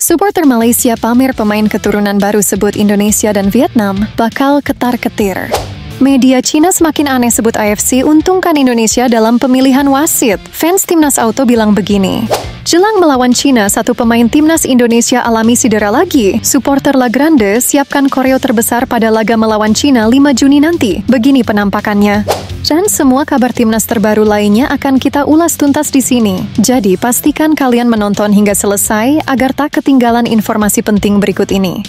Supporter Malaysia pamer pemain keturunan baru sebut Indonesia dan Vietnam bakal ketar-ketir. Media Cina semakin aneh sebut AFC untungkan Indonesia dalam pemilihan wasit. Fans timnas auto bilang begini. Jelang melawan Cina, satu pemain timnas Indonesia alami cedera lagi. Supporter La Grande siapkan koreo terbesar pada laga melawan Cina 5 Juni nanti. Begini penampakannya. Dan semua kabar timnas terbaru lainnya akan kita ulas tuntas di sini. Jadi pastikan kalian menonton hingga selesai agar tak ketinggalan informasi penting berikut ini.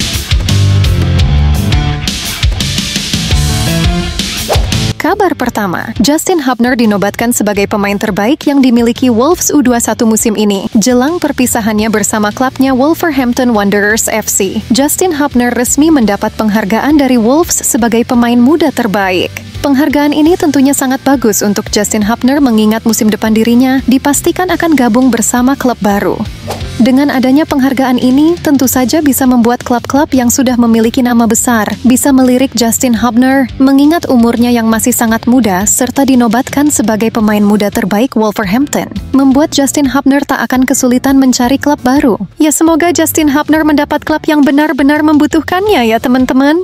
Kabar pertama, Justin Hubner dinobatkan sebagai pemain terbaik yang dimiliki Wolves U21 musim ini. Jelang perpisahannya bersama klubnya Wolverhampton Wanderers FC, Justin Hubner resmi mendapat penghargaan dari Wolves sebagai pemain muda terbaik. Penghargaan ini tentunya sangat bagus untuk Justin Hubner mengingat musim depan dirinya dipastikan akan gabung bersama klub baru. Dengan adanya penghargaan ini, tentu saja bisa membuat klub-klub yang sudah memiliki nama besar bisa melirik Justin Hubner mengingat umurnya yang masih sangat muda serta dinobatkan sebagai pemain muda terbaik Wolverhampton. Membuat Justin Hubner tak akan kesulitan mencari klub baru. Ya semoga Justin Hubner mendapat klub yang benar-benar membutuhkannya ya teman-teman.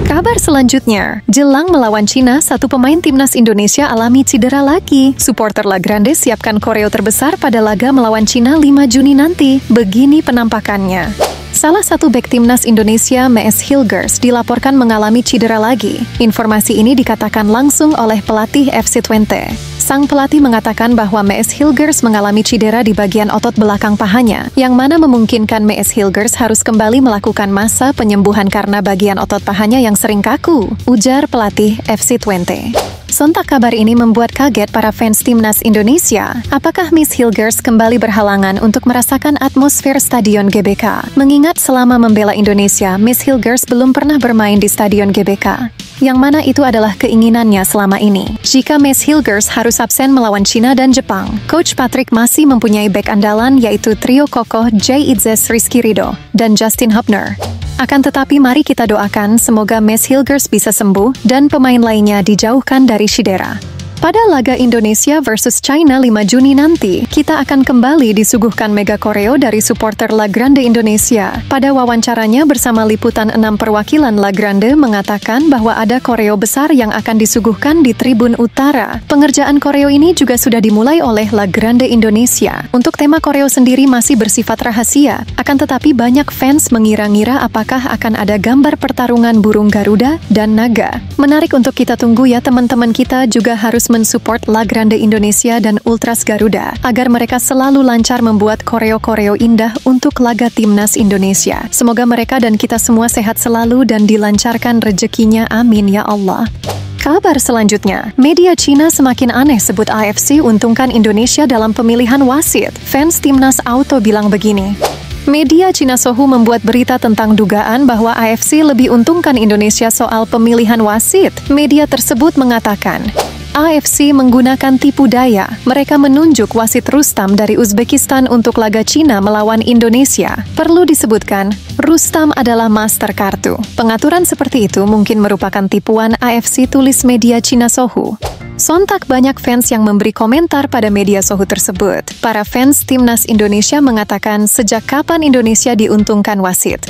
Kabar selanjutnya, jelang melawan Cina, satu pemain timnas Indonesia alami cedera lagi. Supporter La Grande siapkan koreo terbesar pada laga melawan Cina 5 Juni nanti. Begini penampakannya. Salah satu bek timnas Indonesia, Mees Hilgers, dilaporkan mengalami cedera lagi. Informasi ini dikatakan langsung oleh pelatih FC Twente. Sang pelatih mengatakan bahwa Mees Hilgers mengalami cedera di bagian otot belakang pahanya, yang mana memungkinkan Mees Hilgers harus kembali melakukan masa penyembuhan karena bagian otot pahanya yang sering kaku, ujar pelatih FC Twente. Sontak kabar ini membuat kaget para fans timnas Indonesia. Apakah Miss Hilgers kembali berhalangan untuk merasakan atmosfer Stadion GBK? Mengingat selama membela Indonesia, Miss Hilgers belum pernah bermain di Stadion GBK. Yang mana itu adalah keinginannya selama ini. Jika Miss Hilgers harus absen melawan Cina dan Jepang, Coach Patrick masih mempunyai bek andalan yaitu trio kokoh Jay Itzes Rizky Ridho dan Justin Hubner. Akan tetapi mari kita doakan semoga Miss Hilgers bisa sembuh dan pemain lainnya dijauhkan dari cedera. Pada laga Indonesia versus China 5 Juni nanti, kita akan kembali disuguhkan mega koreo dari supporter La Grande Indonesia. Pada wawancaranya bersama liputan 6 perwakilan La Grande mengatakan bahwa ada koreo besar yang akan disuguhkan di Tribun Utara. Pengerjaan koreo ini juga sudah dimulai oleh La Grande Indonesia. Untuk tema koreo sendiri masih bersifat rahasia, akan tetapi banyak fans mengira-ngira apakah akan ada gambar pertarungan burung Garuda dan naga. Menarik untuk kita tunggu ya teman-teman, kita juga harus mensupport La Grande Indonesia dan Ultras Garuda agar mereka selalu lancar membuat koreo-koreo indah untuk laga timnas Indonesia. Semoga mereka dan kita semua sehat selalu dan dilancarkan rezekinya, amin ya Allah. Kabar selanjutnya, media Cina semakin aneh sebut AFC untungkan Indonesia dalam pemilihan wasit. Fans timnas auto bilang begini. Media Cina Sohu membuat berita tentang dugaan bahwa AFC lebih untungkan Indonesia soal pemilihan wasit. Media tersebut mengatakan, AFC menggunakan tipu daya. Mereka menunjuk wasit Rustam dari Uzbekistan untuk laga Cina melawan Indonesia. Perlu disebutkan, Rustam adalah master kartu. Pengaturan seperti itu mungkin merupakan tipuan AFC, tulis media Cina Sohu. Sontak banyak fans yang memberi komentar pada media Sohu tersebut. Para fans timnas Indonesia mengatakan sejak kapan Indonesia diuntungkan wasit?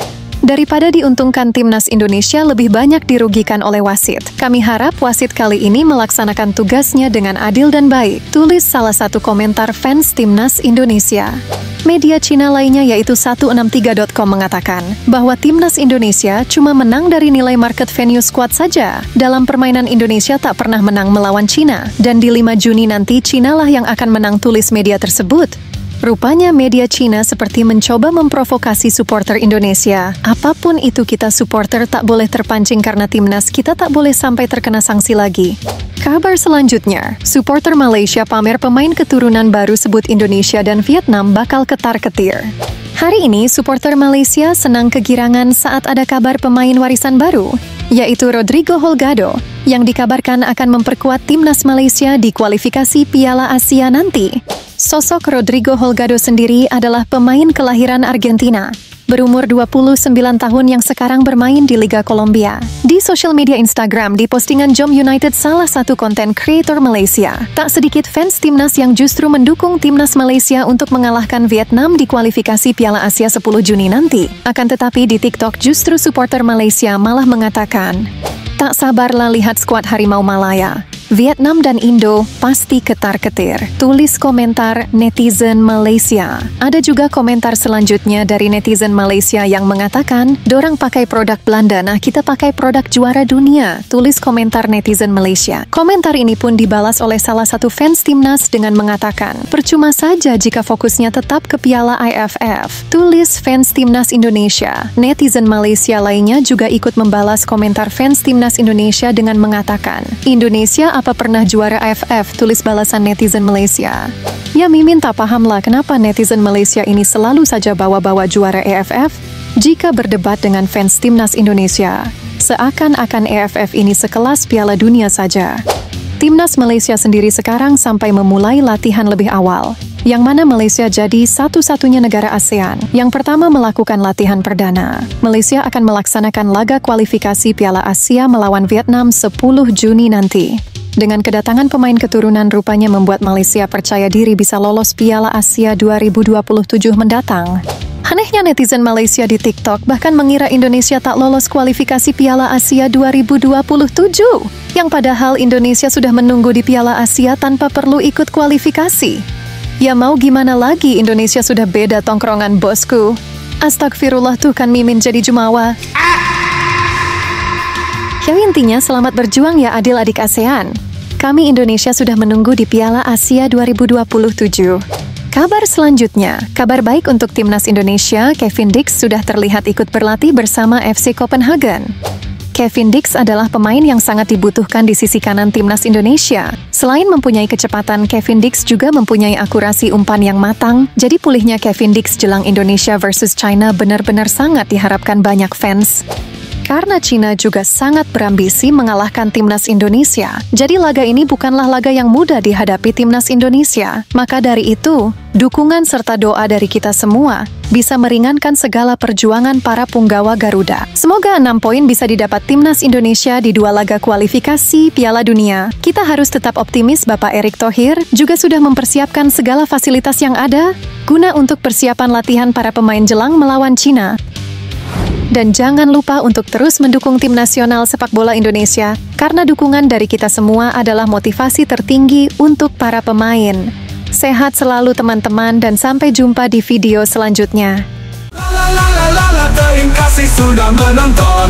Daripada diuntungkan timnas Indonesia, lebih banyak dirugikan oleh wasit. Kami harap wasit kali ini melaksanakan tugasnya dengan adil dan baik, tulis salah satu komentar fans timnas Indonesia. Media Cina lainnya yaitu 163.com mengatakan bahwa timnas Indonesia cuma menang dari nilai market value squad saja. Dalam permainan Indonesia tak pernah menang melawan Cina, dan di 5 Juni nanti Cina lah yang akan menang, tulis media tersebut. Rupanya media Cina seperti mencoba memprovokasi supporter Indonesia. Apapun itu, kita supporter tak boleh terpancing karena timnas kita tak boleh sampai terkena sanksi lagi. Kabar selanjutnya, supporter Malaysia pamer pemain keturunan baru sebut Indonesia dan Vietnam bakal ketar-ketir. Hari ini, supporter Malaysia senang kegirangan saat ada kabar pemain warisan baru, yaitu Rodrigo Holgado, yang dikabarkan akan memperkuat timnas Malaysia di kualifikasi Piala Asia nanti. Sosok Rodrigo Holgado sendiri adalah pemain kelahiran Argentina. berumur 29 tahun yang sekarang bermain di Liga Kolombia. Di sosial media Instagram, di postingan Jom United, salah satu konten kreator Malaysia, tak sedikit fans timnas yang justru mendukung timnas Malaysia untuk mengalahkan Vietnam di kualifikasi Piala Asia 10 Juni nanti. Akan tetapi di TikTok justru supporter Malaysia malah mengatakan, "Tak sabarlah lihat skuad Harimau Malaya. Vietnam dan Indo pasti ketar-ketir," tulis komentar netizen Malaysia. Ada juga komentar selanjutnya dari netizen Malaysia yang mengatakan, "Dorang pakai produk Belanda, nah kita pakai produk juara dunia," tulis komentar netizen Malaysia. Komentar ini pun dibalas oleh salah satu fans timnas dengan mengatakan, "Percuma saja jika fokusnya tetap ke Piala AFF," tulis fans timnas Indonesia. Netizen Malaysia lainnya juga ikut membalas komentar fans timnas Indonesia dengan mengatakan, "Indonesia apa pernah juara AFF?" tulis balasan netizen Malaysia. Ya, Mimin tak pahamlah kenapa netizen Malaysia ini selalu saja bawa-bawa juara AFF jika berdebat dengan fans timnas Indonesia. Seakan-akan AFF ini sekelas Piala Dunia saja. Timnas Malaysia sendiri sekarang sampai memulai latihan lebih awal, yang mana Malaysia jadi satu-satunya negara ASEAN yang pertama melakukan latihan perdana. Malaysia akan melaksanakan laga kualifikasi Piala Asia melawan Vietnam 10 Juni nanti. Dengan kedatangan pemain keturunan rupanya membuat Malaysia percaya diri bisa lolos Piala Asia 2027 mendatang. Anehnya netizen Malaysia di TikTok bahkan mengira Indonesia tak lolos kualifikasi Piala Asia 2027, yang padahal Indonesia sudah menunggu di Piala Asia tanpa perlu ikut kualifikasi. Ya mau gimana lagi, Indonesia sudah beda tongkrongan bosku. Astagfirullah, tuh kan Mimin jadi jumawa. Ya intinya selamat berjuang ya adik-adik ASEAN. Kami Indonesia sudah menunggu di Piala Asia 2027. Kabar selanjutnya, kabar baik untuk timnas Indonesia. Kevin Dix sudah terlihat ikut berlatih bersama FC Copenhagen. Kevin Dix adalah pemain yang sangat dibutuhkan di sisi kanan timnas Indonesia. Selain mempunyai kecepatan, Kevin Dix juga mempunyai akurasi umpan yang matang. Jadi pulihnya Kevin Dix jelang Indonesia versus China benar-benar sangat diharapkan banyak fans. Karena China juga sangat berambisi mengalahkan timnas Indonesia. Jadi laga ini bukanlah laga yang mudah dihadapi timnas Indonesia. Maka dari itu, dukungan serta doa dari kita semua bisa meringankan segala perjuangan para punggawa Garuda. Semoga 6 poin bisa didapat timnas Indonesia di 2 laga kualifikasi Piala Dunia. Kita harus tetap optimis. Bapak Erick Thohir juga sudah mempersiapkan segala fasilitas yang ada guna untuk persiapan latihan para pemain jelang melawan China. Dan jangan lupa untuk terus mendukung tim nasional sepak bola Indonesia, karena dukungan dari kita semua adalah motivasi tertinggi untuk para pemain. Sehat selalu teman-teman dan sampai jumpa di video selanjutnya. Terima kasih sudah menonton.